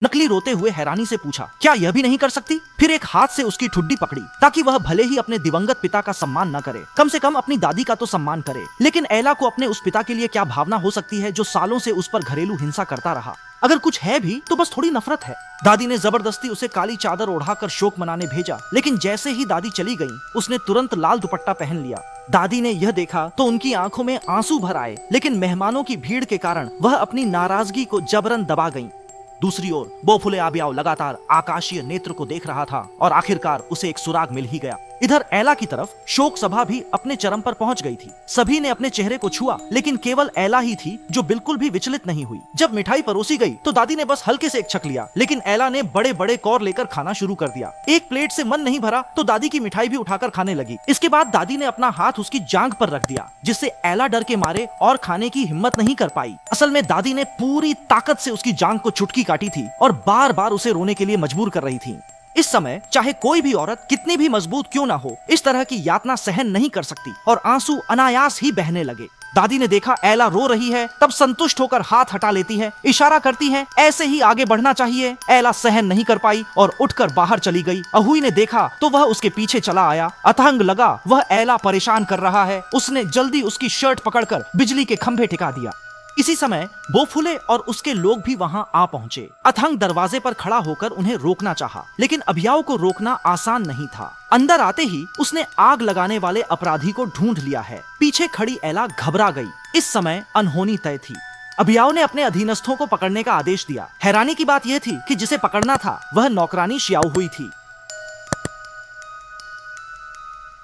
नकली रोते हुए हैरानी से पूछा, क्या यह भी नहीं कर सकती? फिर एक हाथ से उसकी ठुड्डी पकड़ी ताकि वह भले ही अपने दिवंगत पिता का सम्मान न करे, कम से कम अपनी दादी का तो सम्मान करे। लेकिन एला को अपने उस पिता के लिए क्या भावना हो सकती है जो सालों से उस पर घरेलू हिंसा करता रहा? अगर कुछ है भी तो बस थोड़ी नफरत है। दादी ने जबरदस्ती उसे काली चादर ओढ़ाकर शोक मनाने भेजा, लेकिन जैसे ही दादी चली गई, उसने तुरंत लाल दुपट्टा पहन लिया। दादी ने यह देखा तो उनकी आंखों में आंसू भर आए, लेकिन मेहमानों की भीड़ के कारण वह अपनी नाराजगी को जबरन दबा गईं। दूसरी ओर बोफुले आबियाओ लगातार आकाशीय नेत्र को देख रहा था और आखिरकार उसे एक सुराग मिल ही गया। इधर एला की तरफ शोक सभा भी अपने चरम पर पहुंच गई थी। सभी ने अपने चेहरे को छुआ, लेकिन केवल एला ही थी जो बिल्कुल भी विचलित नहीं हुई। जब मिठाई परोसी गई तो दादी ने बस हल्के से एक छक लिया, लेकिन एला ने बड़े बड़े कौर लेकर खाना शुरू कर दिया। एक प्लेट से मन नहीं भरा तो दादी की मिठाई भी उठाकर खाने लगी। इसके बाद दादी ने अपना हाथ उसकी जांघ पर रख दिया, जिससे एला डर के मारे और खाने की हिम्मत नहीं कर पाई। असल में दादी ने पूरी ताकत से उसकी जांघ को चुटकी काटी थी और बार बार उसे रोने के लिए मजबूर कर रही थी। इस समय चाहे कोई भी औरत कितनी भी मजबूत क्यों ना हो, इस तरह की यातना सहन नहीं कर सकती और आंसू अनायास ही बहने लगे। दादी ने देखा एला रो रही है, तब संतुष्ट होकर हाथ हटा लेती है, इशारा करती है ऐसे ही आगे बढ़ना चाहिए। एला सहन नहीं कर पाई और उठकर बाहर चली गई। अहुई ने देखा तो वह उसके पीछे चला आया। अथंग लगा वह एला परेशान कर रहा है। उसने जल्दी उसकी शर्ट पकड़कर बिजली के खंभे टिका दिया। इसी समय बोफुले और उसके लोग भी वहां आ पहुंचे। अथंग दरवाजे पर खड़ा होकर उन्हें रोकना चाहा, लेकिन अभियाओ को रोकना आसान नहीं था। अंदर आते ही उसने आग लगाने वाले अपराधी को ढूंढ लिया है। पीछे खड़ी एला घबरा गई। इस समय अनहोनी तय थी। अभियाओ ने अपने अधीनस्थों को पकड़ने का आदेश दिया। हैरानी की बात यह थी कि जिसे पकड़ना था वह नौकरानी शियाओ हुई थी।